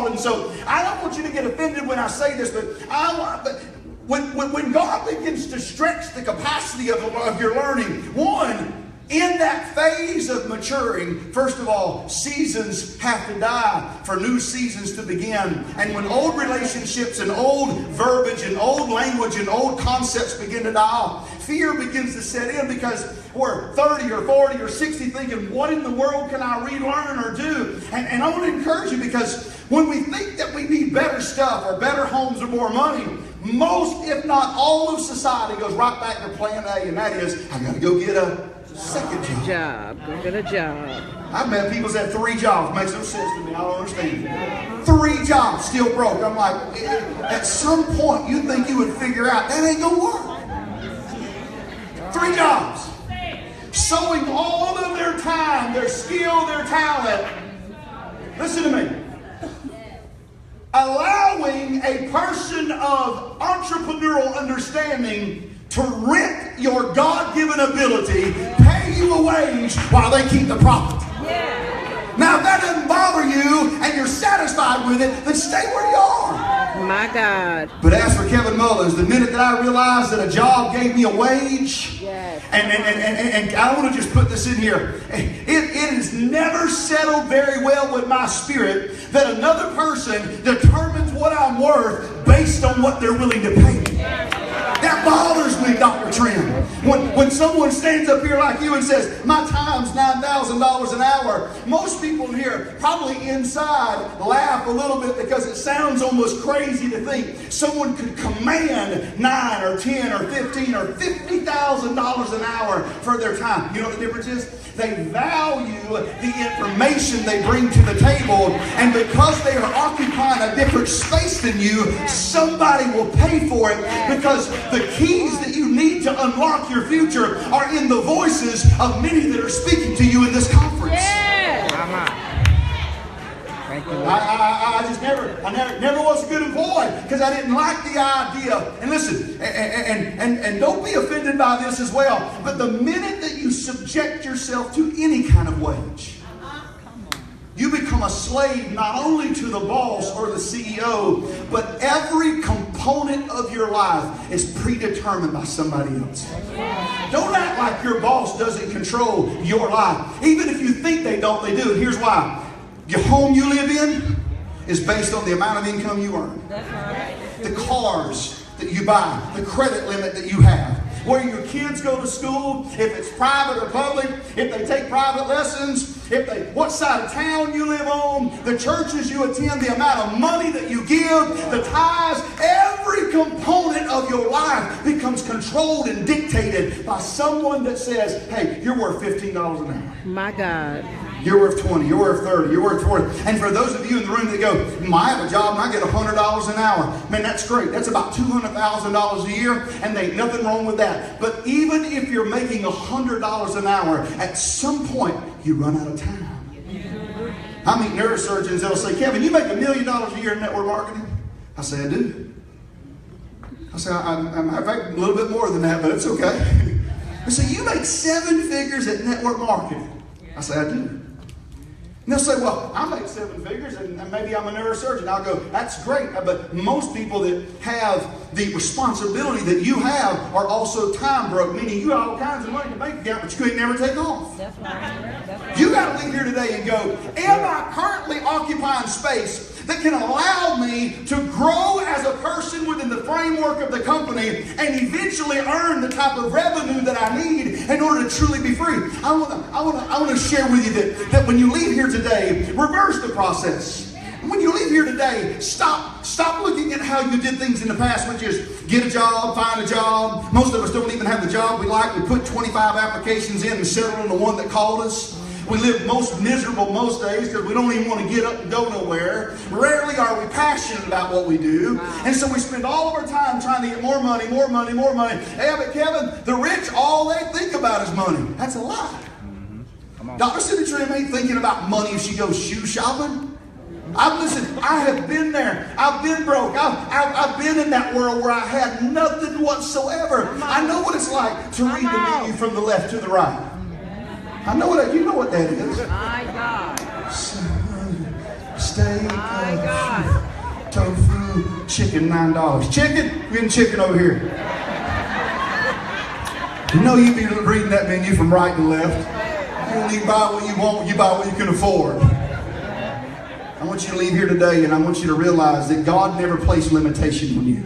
And so I don't want you to get offended when I say this, but when God begins to stretch the capacity of your learning, one, in that phase of maturing, first of all, seasons have to die for new seasons to begin. And when old relationships and old verbiage and old language and old concepts begin to die off, fear begins to set in because we're 30 or 40 or 60 thinking, what in the world can I relearn or do? And I want to encourage you, because when we think that we need better stuff or better homes or more money, most, if not all of society goes right back to plan A, and that is, I got to go get a second job. Go get a job. I've met people that have 3 jobs. Makes no sense to me. I don't understand. 3 jobs, still broke. I'm like, at some point you think you would figure out that ain't gonna work. 3 jobs. Sowing all of their time, their skill, their talent. Listen to me. Allowing a person of entrepreneurial understanding to rent your God-given ability, pay you a wage while they keep the profit. Yeah. Now, if that doesn't bother you and you're satisfied with it, then stay where you are. My God. But as for Kevin Mullens, the minute that I realized that a job gave me a wage, yes. and I want to just put this in here, it has never settled very well with my spirit that another person determines what I'm worth based on what they're willing to pay me. That bothers me, Dr. Trimm. When someone stands up here like you and says, my time's $9,000 an hour, most people here probably inside laugh a little bit because it sounds almost crazy to think someone could command 9 or 10 or 15 or $50,000 an hour for their time. You know what the difference is? They value the information they bring to the table, and because they are occupying a different space than you, somebody will pay for it, because the keys that you need to unlock your future are in the voices of many that are speaking to you in this conference. Yeah. Thank you. I just never was a good employee because I didn't like the idea. And listen, and don't be offended by this as well, but the minute that you subject yourself to any kind of wage, you become a slave not only to the boss or the CEO, but every component of your life is predetermined by somebody else. Don't act like your boss doesn't control your life. Even if you think they don't, they do. And here's why. Your home you live in is based on the amount of income you earn. The cars that you buy, the credit limit that you have, where your kids go to school, if it's private or public, if they take private lessons, what side of town you live on, the churches you attend, the amount of money that you give, the tithes, every component of your life becomes controlled and dictated by someone that says, hey, you're worth $15 an hour. My God. You're worth 20, you're worth 30, you're worth 40. And for those of you in the room that go, I have a job and I get $100 an hour. Man, that's great. That's about $200,000 a year, and there ain't nothing wrong with that. But even if you're making $100 an hour, at some point, you run out of time. I meet neurosurgeons that'll say, Kevin, you make $1 million a year in network marketing? I say, I do. I say, I'm a little bit more than that, but it's okay. I say, you make 7 figures at network marketing? I say, I do. And they'll say, well, I make 7 figures and maybe I'm a neurosurgeon. I'll go, that's great. But most people that have the responsibility that you have are also time broke, meaning you have all kinds of money to bank account, but you couldn't never take off. That's right. You got to leave here today and go, am I currently occupying space that can allow me to grow as a person within the framework of the company and eventually earn the type of revenue that I need in order to truly be free? I want to share with you that when you leave here today, reverse the process. When you leave here today, stop looking at how you did things in the past, which is get a job, find a job. Most of us don't even have the job we like. We put 25 applications in and settle on the one that called us. We live most miserable most days because we don't even want to get up and go nowhere. Rarely are we passionate about what we do. And so we spend all of our time trying to get more money, more money, more money. Hey, but Kevin, the rich, all they think about is money. That's a lie. Dr. Cindy Trimm ain't thinking about money if she goes shoe shopping. I have been there. I've been broke. I've been in that world where I had nothing whatsoever. I know what it's like to read the menu from the left to the right. I know what you know what that is. My God. Steak. My God. Tofu chicken, $9. Chicken? We're getting chicken over here. You know you be reading that menu from right to left. You don't even buy what you want, you buy what you can afford. I want you to leave here today and I want you to realize that God never placed limitation on you.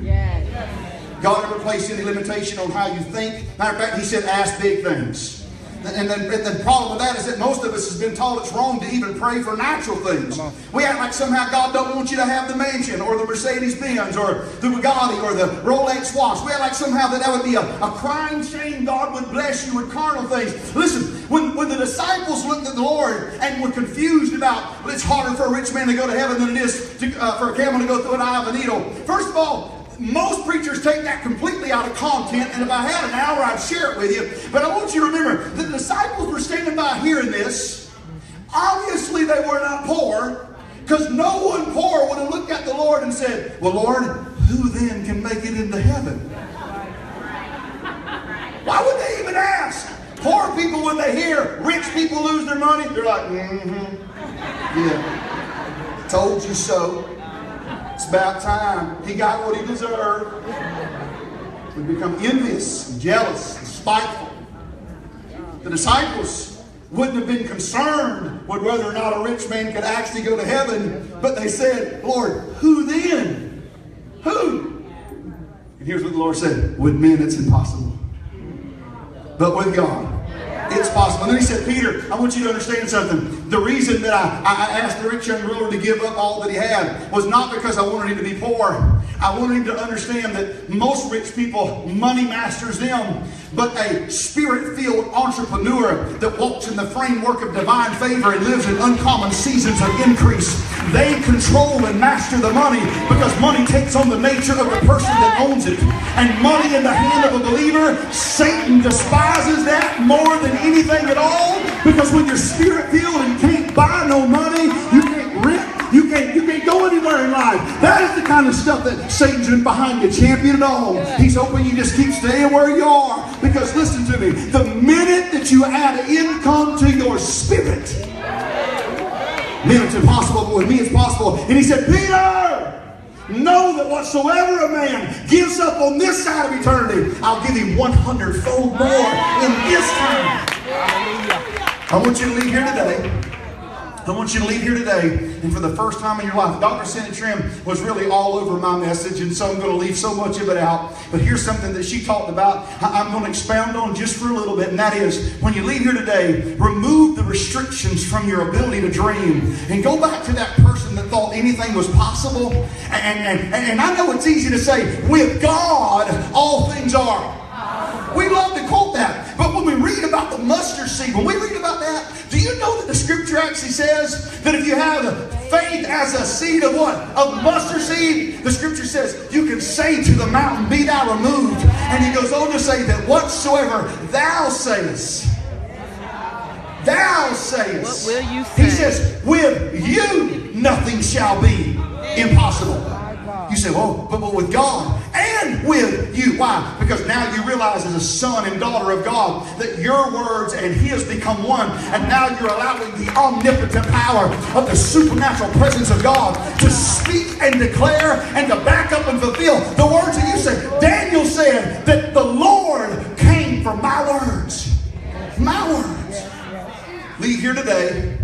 God never placed any limitation on how you think. Matter of fact, He said, ask big things. And the problem with that is that most of us has been taught it's wrong to even pray for natural things. We act like somehow God don't want you to have the mansion or the Mercedes-Benz or the Bugatti or the Rolex watch. We act like somehow that would be a crying shame God would bless you with carnal things. Listen, when the disciples looked at the Lord and were confused about, well, it's harder for a rich man to go to heaven than it is for a camel to go through an eye of a needle. First of all, most preachers take that completely out of content, and if I had an hour, I'd share it with you. But I want you to remember, the disciples were standing by hearing this. Obviously, they were not poor, because no one poor would have looked at the Lord and said, well, Lord, who then can make it into heaven? Why would they even ask? Poor people, when they hear rich people lose their money, they're like, yeah, told you so. It's about time. He got what he deserved. We become envious and jealous and spiteful. The disciples wouldn't have been concerned with whether or not a rich man could actually go to heaven, but they said, Lord, who then? Who? And here's what the Lord said, with men it's impossible, but with God it's possible. And then He said, Peter, I want you to understand something. The reason that I asked the rich young ruler to give up all that he had was not because I wanted him to be poor. I wanted him to understand that most rich people, money masters them. But a spirit-filled entrepreneur that walks in the framework of divine favor and lives in uncommon seasons of increase, they control and master the money because money takes on the nature of the person that owns it. And money in the hand of a believer, Satan despises that more than anything at all, because when you're spirit-filled and you can't buy no money, you can't rent, you can't go anywhere in life. That is the kind of stuff that Satan's in behind you, champion it all. He's hoping you just keep staying where you are. Because listen to me, the minute that you add income to your spirit, then it's impossible, but with me it's possible. And He said, Peter, know that whatsoever a man gives up on this side of eternity, I'll give him 100-fold more in this time. I want you to leave here today. I want you to leave here today, and for the first time in your life, Dr. Cindy Trimm was really all over my message, and so I'm going to leave so much of it out. But here's something that she talked about I'm going to expound on just for a little bit, and that is, when you leave here today, remove the restrictions from your ability to dream, and go back to that person that thought anything was possible. And I know it's easy to say, with God, all things are. We love to quote that. But when we read about the mustard seed, when we read about that, do you know that the scripture actually says that if you have faith as a seed of what? Of mustard seed, the scripture says you can say to the mountain, be thou removed. And He goes on to say that whatsoever thou sayest, thou sayest. What will you say? He says, with you nothing shall be impossible. You say, well, but with God and with you. Why? Because now you realize as a son and daughter of God that your words and His become one. And now you're allowing the omnipotent power of the supernatural presence of God to speak and declare and to back up and fulfill the words that you say. Daniel said that the Lord came for my words. My words. Leave here today,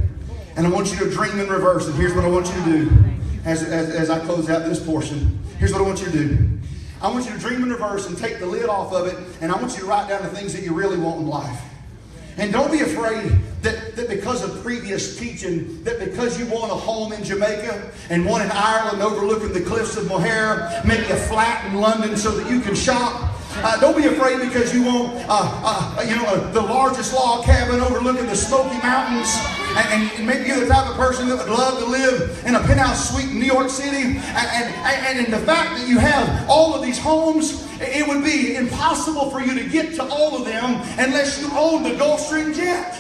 and I want you to dream in reverse. And here's what I want you to do. As I close out this portion, here's what I want you to do. I want you to dream in reverse and take the lid off of it, and I want you to write down the things that you really want in life. And don't be afraid that because of previous teaching, that because you want a home in Jamaica and one in Ireland overlooking the cliffs of Moher, maybe a flat in London so that you can shop. Don't be afraid because you want the largest log cabin overlooking the Smoky Mountains, and maybe you're the type of person that would love to live in a penthouse suite in New York City, and the fact that you have all of these homes, it would be impossible for you to get to all of them unless you own the Gulfstream jet.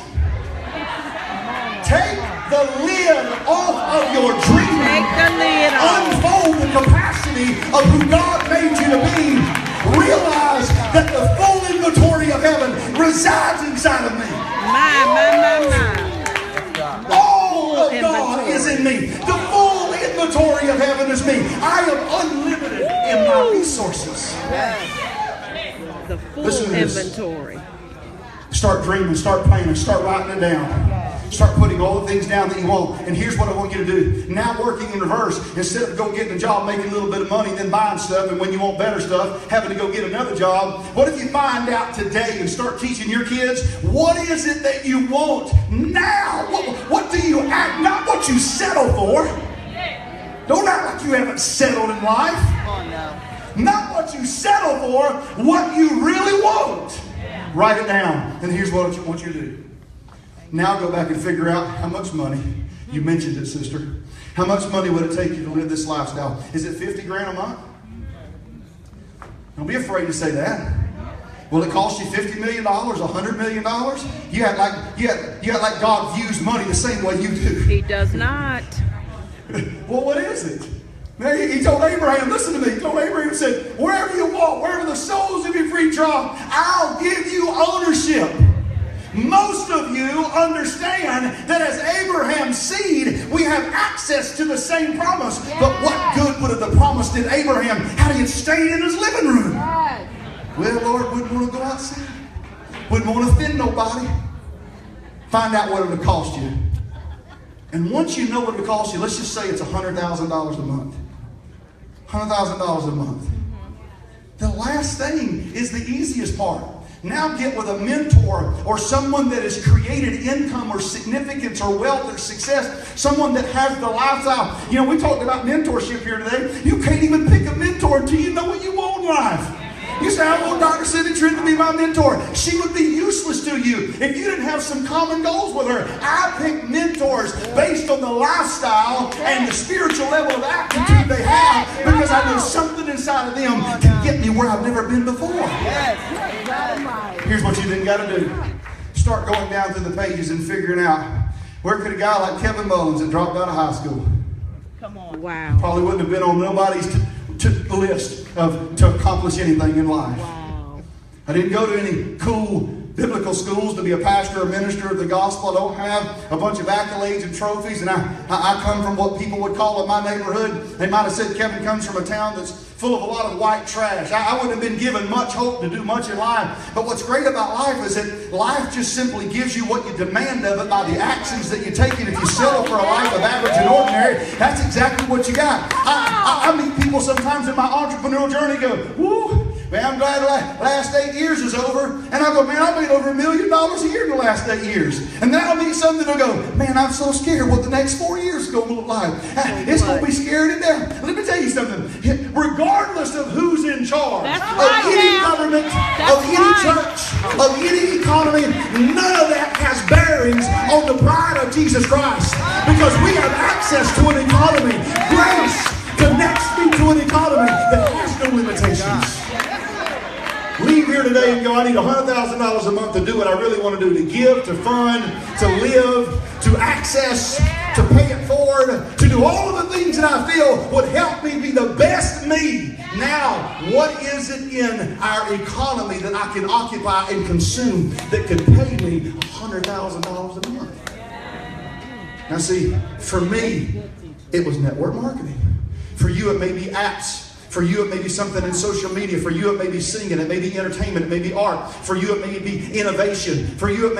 Take the lid off of your dreaming. Take the lid off. Unfold the capacity of who God made you to be. Realize that the full inventory of heaven resides inside of me. My. All of God is in me. The full inventory of heaven heaven as me. I am unlimited in my resources. The full Listen to this. inventory. Start dreaming, start planning, start writing it down. Start putting all the things down that you want. And here's what I want you to do. Now working in reverse, instead of go getting a job, making a little bit of money, then buying stuff, and when you want better stuff, having to go get another job. What if you find out today and start teaching your kids, what is it that you want now? What do you act, not what you settle for. Don't act like you haven't settled in life. Not what you settle for, what you really want. Write it down. And here's what I want you to do. Now go back and figure out how much money, you mentioned it, sister. How much money would it take you to live this lifestyle? Is it 50 grand a month? Don't be afraid to say that. Will it cost you $50 million, $100 million? You act like God views money the same way you do. He does not. Well, what is it? He told Abraham, listen to me, he told Abraham, he said, wherever you walk, wherever the soles of your feet drop, I'll give you ownership. Most of you understand that as Abraham's seed, we have access to the same promise. But what good would have the promise did Abraham had he stayed in his living room? Well, Lord, wouldn't want to go outside. Wouldn't want to offend nobody. Find out what it would cost you. And once you know what it would cost you, let's just say it's $100,000 a month. $100,000 a month. The last thing is the easiest part. Now get with a mentor or someone that has created income or significance or wealth or success. Someone that has the lifestyle. You know, we talked about mentorship here today. You can't even pick a mentor until you know what you want in life. You say, I want Dr. Cindy Trimm to be my mentor. She would be useless to you if you didn't have some common goals with her. I pick mentors based on the lifestyle and the spiritual level of aptitude they have because I know something inside of them can get me where I've never been before. Here's what you then got to do. Start going down through the pages and figuring out where could a guy like Kevin Mullens that dropped out of high school. Come on. Wow. Probably wouldn't have been on nobody's list to accomplish anything in life. Wow. I didn't go to any cool biblical schools to be a pastor or minister of the gospel. I don't have a bunch of accolades and trophies, and I come from what people would call in my neighborhood. They might have said Kevin comes from a town that's full of a lot of white trash. I wouldn't have been given much hope to do much in life. But what's great about life is that life just simply gives you what you demand of it by the actions that you take. And if you settle for a life of average and ordinary, that's exactly what you got. I meet people sometimes in my entrepreneurial journey go, woo, man, I'm glad the last 8 years is over. And I go, man, I made over $1 million a year in the last 8 years. And then I'll meet something that'll go, man, I'm so scared what the next 4 years is going to look like. It's going to be scary to death. Let me tell you something. Regardless of who's in charge of any government, of any church, of any economy, none of that has bearings on the bride of Jesus Christ. Because we have access to an economy. Grace connects me to an economy that has no limitations. Leave here today and go, I need $100,000 a month to do what I really want to do, to give, to fund, to live, to access, to pay it forward, to do all of the things that I feel would help me be the best me. Now, what is it in our economy that I can occupy and consume that could pay me $100,000 a month? Now see, for me, it was network marketing. For you, it may be apps. For you, it may be something in social media. For you, it may be singing. It may be entertainment. It may be art. For you, it may be innovation. For you, it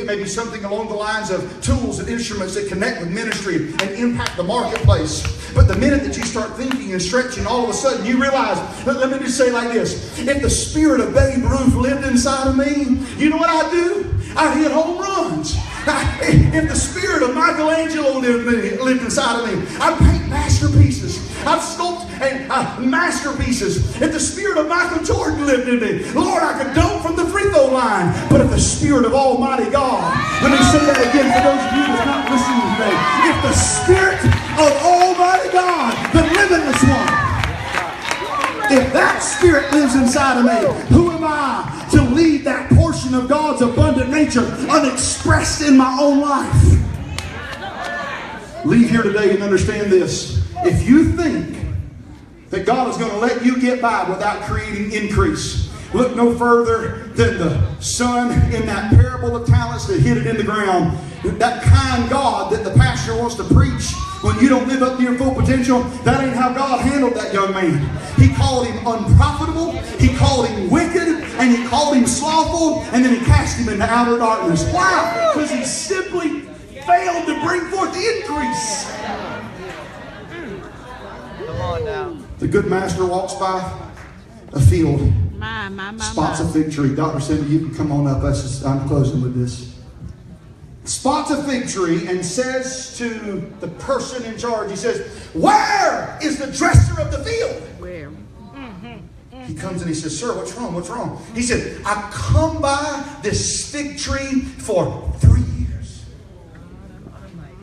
may be something along the lines of tools and instruments that connect with ministry and impact the marketplace. But the minute that you start thinking and stretching, all of a sudden you realize, let me just say it like this. If the spirit of Babe Ruth lived inside of me, you know what I'd do? I'd hit home runs. If the spirit of Michelangelo lived inside of me, I'd paint masterpieces. I'd sculpt masterpieces. If the spirit of Michael Jordan lived in me, Lord, I could dunk from the free throw line. But if the spirit of Almighty God, let me say that again for those of you that's not listening today. If the spirit of Almighty God, the limitless one, if that spirit lives inside of me, who am I to leave that portion of God's abundant nature unexpressed in my own life? Leave here today and understand this. If you think that God is going to let you get by without creating increase, look no further than the son in that parable of talents that hid it in the ground. That kind God that the pastor wants to preach when you don't live up to your full potential, that ain't how God handled that young man. He called him unprofitable, he called him wicked, and he called him slothful, and then he cast him into outer darkness. Why? Because he simply failed to bring forth the increase. Come on now. The good master walks by a field, spots a fig tree. Dr. Cindy, you can come on up. I'm closing with this. Spots a fig tree and says to the person in charge, he says, "Where is the dresser of the field?" Where? He comes and he says, "Sir, what's wrong? What's wrong?" He said, "I come by this fig tree for 3 years.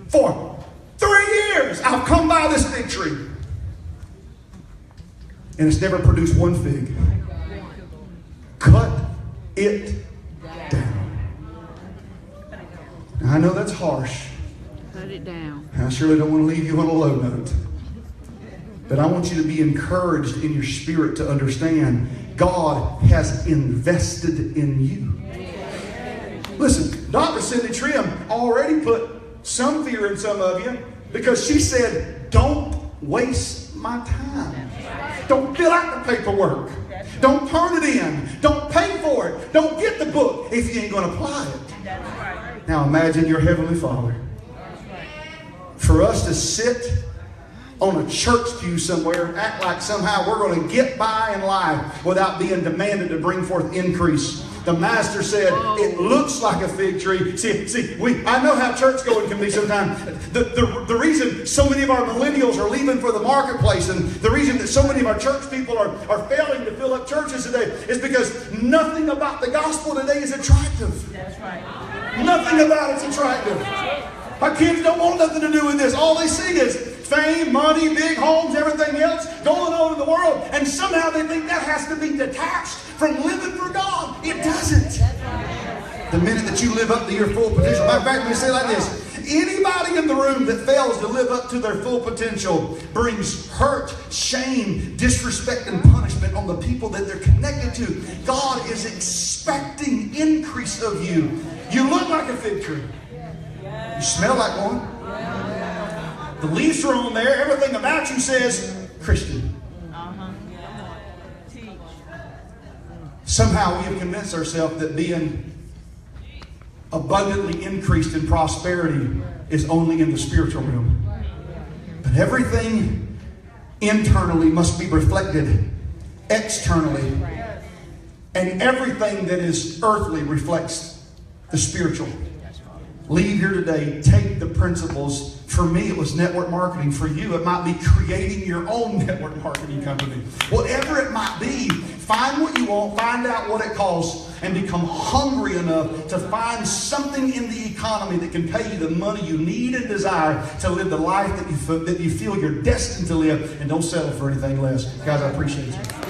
For 3 years, I've come by this fig tree. And it's never produced one fig. Cut it down." Now, I know that's harsh. Cut it down. I surely don't want to leave you on a low note. But I want you to be encouraged in your spirit to understand God has invested in you. Listen, Dr. Cindy Trimm already put some fear in some of you because she said, "Don't waste my time. Don't fill out the paperwork. Don't turn it in. Don't pay for it. Don't get the book if you ain't going to apply it." Now imagine your Heavenly Father. For us to sit on a church pew somewhere, act like somehow we're going to get by in life without being demanded to bring forth increase. The master said, "It looks like a fig tree." I know how church going can be sometimes. The reason so many of our millennials are leaving for the marketplace, and the reason that so many of our church people are failing to fill up churches today, is because nothing about the gospel today is attractive. That's right. Nothing about it's attractive. Our kids don't want nothing to do with this. All they see is fame, money, big homes, everything else going on in the world. And somehow they think that has to be detached from living for God. It doesn't. The minute that you live up to your full potential. Matter of fact, let me say it like this. Anybody in the room that fails to live up to their full potential brings hurt, shame, disrespect, and punishment on the people that they're connected to. God is expecting increase of you. You look like a fig tree. You smell like one. The leaves are on there. Everything about you says Christian. Somehow we have convinced ourselves that being abundantly increased in prosperity is only in the spiritual realm. But everything internally must be reflected externally. And everything that is earthly reflects the spiritual. Leave here today, take the principles. For me, it was network marketing. For you, it might be creating your own network marketing company. Whatever it might be, find what you want, find out what it costs, and become hungry enough to find something in the economy that can pay you the money you need and desire to live the life that you feel you're destined to live, and don't settle for anything less. Guys, I appreciate you.